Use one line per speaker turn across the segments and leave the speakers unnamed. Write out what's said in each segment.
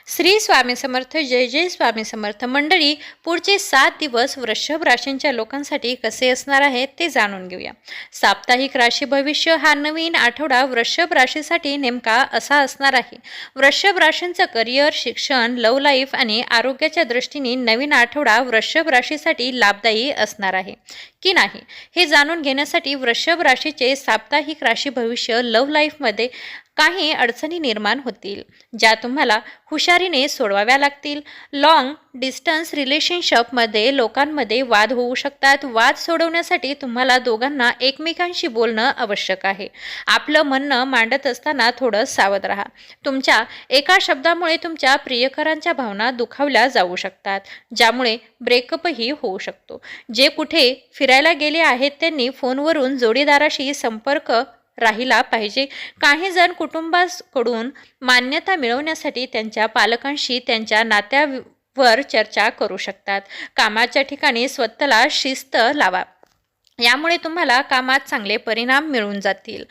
श्री स्वामी समर्थ. जय जय स्वामी समर्थ. मंडळी, पुढचे 7 दिवस वृषभ राशींच्या लोकांसाठी कसे असणार आहेत ते जाणून घेऊया. साप्ताहिक राशी भविष्य हा नवीन आठवडा वृषभ राशीसाठी नेमका असा असणार आहे. वृषभ राशींचं करिअर, शिक्षण, लव्ह लाईफ आणि आरोग्याच्या दृष्टीने नवीन आठवडा वृषभ राशीसाठी लाभदायी असणार आहे की नाही हे जाणून घेण्यासाठी वृषभ राशीचे साप्ताहिक राशी भविष्य लव्ह लाईफमध्ये काही अडचणी निर्माण होतील, ज्या तुम्हाला हुशारीने सोडवाव्या लागतील. लॉंग डिस्टन्स रिलेशनशिपमध्ये लोकांमध्ये वाद होऊ शकतात. वाद सोडवण्यासाठी तुम्हाला दोघांना एकमेकांशी बोलणं आवश्यक आहे. आपलं म्हणणं मांडत असताना थोडं सावध राहा. तुमच्या एका शब्दामुळे तुमच्या प्रियकरांच्या भावना दुखावल्या जाऊ शकतात, ज्यामुळे ब्रेकअपही होऊ शकतो. जे कुठे फिरायला गेले आहेत त्यांनी फोनवरून जोडीदाराशी संपर्क राहिला पाहिजे. काही जण कुटुंबाकडून मान्यता मिळवण्यासाठी त्यांच्या पालकांशी त्यांच्या नात्यावर चर्चा करू शकतात. कामाच्या ठिकाणी स्वतःला शिस्त लावा, यामुळे तुम्हाला कामात चांगले परिणाम मिळून जातील.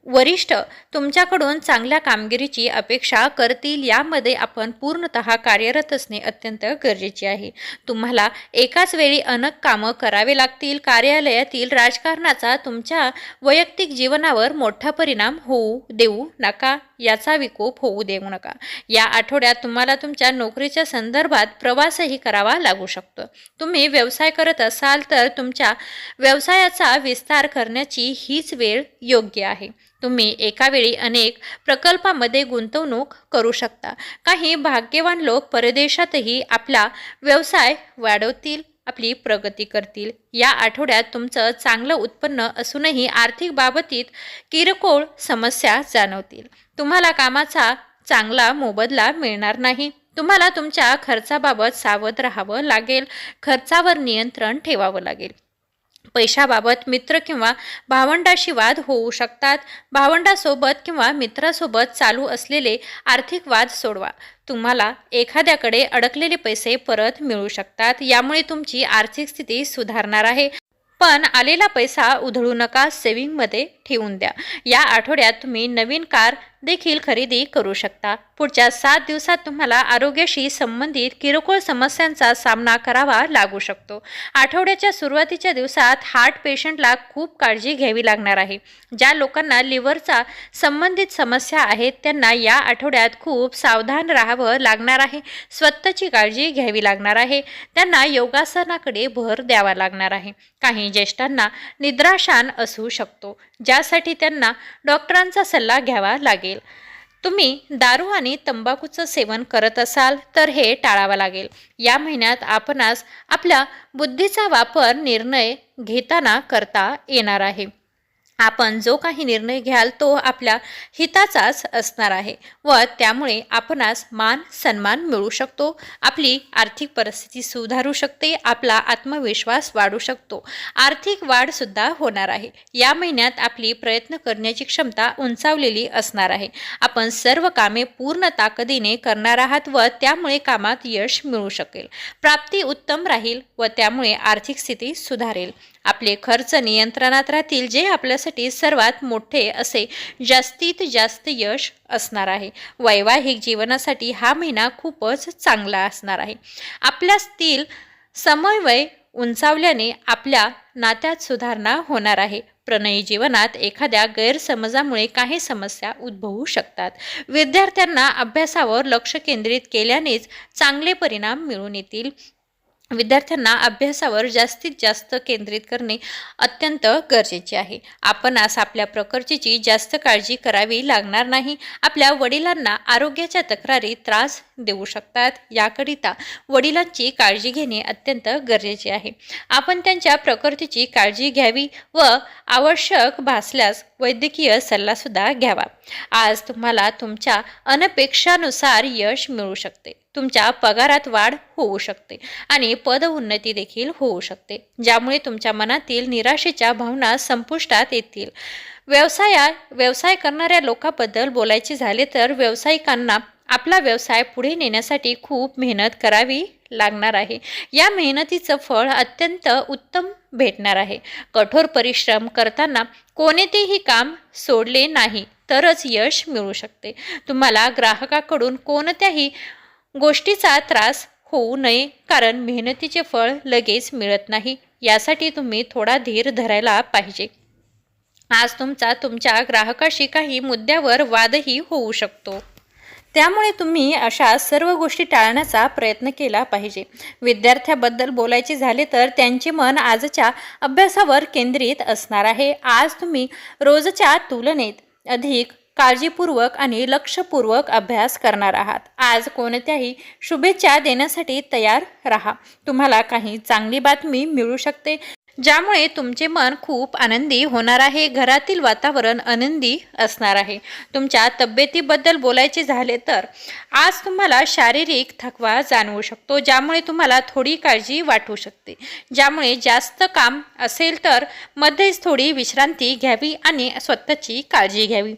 वरिष्ठ तुमच्याकडून चांगल्या कामगिरीची अपेक्षा करतील. यामध्ये आपण पूर्णतः कार्यरत असणे अत्यंत गरजेचे आहे. तुम्हाला एकाच वेळी अनेक कामं करावे लागतील. कार्यालयातील राजकारणाचा तुमच्या वैयक्तिक जीवनावर मोठा परिणाम होऊ देऊ नका. याचा विकोप होऊ देऊ नका. या आठवड्यात तुम्हाला तुमच्या नोकरीच्या संदर्भात प्रवासही करावा लागू शकतो. तुम्ही व्यवसाय करत असाल तर तुमच्या व्यवसायाचा विस्तार करण्याची हीच वेळ योग्य आहे. तुम्ही एका वेळी अनेक प्रकल्पामध्ये गुंतवणूक करू शकता. काही भाग्यवान लोक परदेशातही आपला व्यवसाय वाढवतील, आपली प्रगती करतील. या आठवड्यात तुमचं चांगलं उत्पन्न असूनही आर्थिक बाबतीत किरकोळ समस्या जाणवतील. तुम्हाला कामाचा चांगला मोबदला मिळणार नाही. तुम्हाला तुमच्या खर्चाबाबत सावध राहावं लागेल. खर्चावर नियंत्रण ठेवावं लागेल. पैशाबाबत मित्र किंवा भावंडाशी वाद होऊ शकतात. भावंडासोबत किंवा मित्रासोबत चालू असलेले आर्थिक वाद सोडवा. तुम्हाला एखाद्याकडे अडकलेले पैसे परत मिळू शकतात. यामुळे तुमची आर्थिक स्थिती सुधारणार आहे. पण आलेला पैसा उधळू नका, सेव्हिंगमध्ये ठेवून द्या. या आठवड्यात तुम्ही नवीन कार देखील खरेदी करू शकता. पुढच्या 7 दिवसात तुम्हाला आरोग्याशी संबंधित किरकोळ समस्यांचा सामना करावा लागू शकतो. आठवड्याच्या सुरुवातीच्या दिवसात हार्ट पेशंटला खूप काळजी घ्यावी लागणार आहे. ज्या लोकांना लिव्हरचा संबंधित समस्या आहेत त्यांना या आठवड्यात खूप सावधान राहावं लागणार आहे. स्वतःची काळजी घ्यावी लागणार आहे. त्यांना योगासनाकडे भर द्यावा लागणार आहे. काही ज्येष्ठांना निद्राशान असू शकतो, ज्यासाठी त्यांना डॉक्टरांचा सल्ला घ्यावा लागेल. तुम्ही दारू आणि तंबाखूचं सेवन करत असाल तर हे टाळावं लागेल. या महिन्यात आपणास आपल्या बुद्धीचा वापर निर्णय घेताना करता येणार आहे. आपण जो काही निर्णय घ्याल तो आपल्या हिताचाच असणार आहे व त्यामुळे आपणास मान सन्मान मिळू शकतो. आपली आर्थिक परिस्थिती सुधारू शकते. आपला आत्मविश्वास वाढू शकतो. आर्थिक वाढ सुद्धा होणार आहे. या महिन्यात आपली प्रयत्न करण्याची क्षमता उंचावलेली असणार आहे. आपण सर्व कामे पूर्ण ताकदीने करणार आहात व त्यामुळे कामात यश मिळू शकेल. प्राप्ती उत्तम राहील व त्यामुळे आर्थिक स्थिती सुधारेल. आपले खर्च नियंत्रणात राहतील, जे आपल्यासाठी सर्वात मोठे असे जास्तीत जास्त यश असणार आहे. वैवाहिक जीवनासाठी हा महिना खूपच चांगला असणार आहे. आपल्यातील समन्वय उंचावल्याने आपल्या नात्यात सुधारणा होणार आहे. प्रणयी जीवनात एखाद्या गैरसमजामुळे काही समस्या उद्भवू शकतात. विद्यार्थ्यांना अभ्यासावर लक्ष केंद्रित केल्यानेच चांगले परिणाम मिळून येतील. विद्यार्थ्यांना अभ्यासावर जास्तीत जास्त केंद्रित करणे अत्यंत गरजेचे आहे. आपणास आपल्या प्रकृतीची जास्त काळजी करावी लागणार नाही. आपल्या वडिलांना आरोग्याच्या तक्रारी त्रास देऊ शकतात. याकरिता वडिलांची काळजी घेणे अत्यंत गरजेचे आहे. आपण त्यांच्या प्रकृतीची काळजी घ्यावी व आवश्यक भासल्यास वैद्यकीय सल्लासुद्धा घ्यावा. आज तुम्हाला तुमच्या अनपेक्षानुसार यश मिळू शकते. तुमच्या पगारात वाढ होऊ शकते आणि पदोन्नती देखील होऊ शकते, ज्यामुळे तुमच्या मनातील निराशेच्या भावना संपुष्टात येतील. व्यवसाय करणाऱ्या लोकांबद्दल बोलायचे झाले तर व्यावसायिकांना आपला व्यवसाय पुढे नेण्यासाठी खूप मेहनत करावी लागणार आहे. या मेहनतीचं फळ अत्यंत उत्तम भेटणार आहे. कठोर परिश्रम करताना कोणतेही काम सोडले नाही तरच यश मिळू शकते. तुम्हाला ग्राहकाकडून कोणत्याही गोष्टीचा त्रास होऊ नये, कारण मेहनतीचे फळ लगेच मिळत नाही. यासाठी तुम्ही थोडा धीर धरायला पाहिजे. आज तुमच्या ग्राहकाशी काही मुद्द्यावर वादही होऊ शकतो. त्यामुळे तुम्ही अशा सर्व गोष्टी टाळण्याचा प्रयत्न केला पाहिजे. विद्यार्थ्याबद्दल बोलायचे झाले तर त्यांचे मन आजच्या अभ्यासावर केंद्रित असणार आहे. आज तुम्ही रोजच्या तुलनेत अधिक काळजीपूर्वक आणि लक्षपूर्वक अभ्यास करणार आहात. आज कोणत्याही शुभेच्छा देण्यासाठी तयार राहा. तुम्हाला काही चांगली बातमी मिळू शकते, ज्यामुळे तुमचे मन खूप आनंदी होणार आहे. घरातील वातावरण आनंदी असणार आहे. तुमच्या तब्येतीबद्दल बोलायचे झाले तर आज तुम्हाला शारीरिक थकवा जाणवू शकतो, ज्यामुळे तुम्हाला थोडी काळजी वाटू शकते. ज्यामुळे जास्त काम असेल तर मध्येच थोडी विश्रांती घ्यावी आणि स्वतःची काळजी घ्यावी.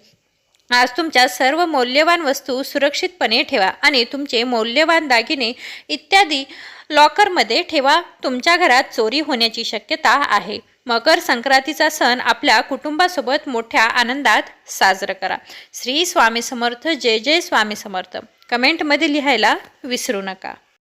आज तुमच्या सर्व मौल्यवान वस्तू सुरक्षितपणे ठेवा आणि तुमचे मौल्यवान दागिने इत्यादी लॉकरमध्ये ठेवा. तुमच्या घरात चोरी होण्याची शक्यता आहे. मकर संक्रांतीचा सण आपल्या कुटुंबासोबत मोठ्या आनंदात साजरा करा. श्री स्वामी समर्थ. जय जय स्वामी समर्थ. कमेंटमध्ये लिहायला विसरू नका.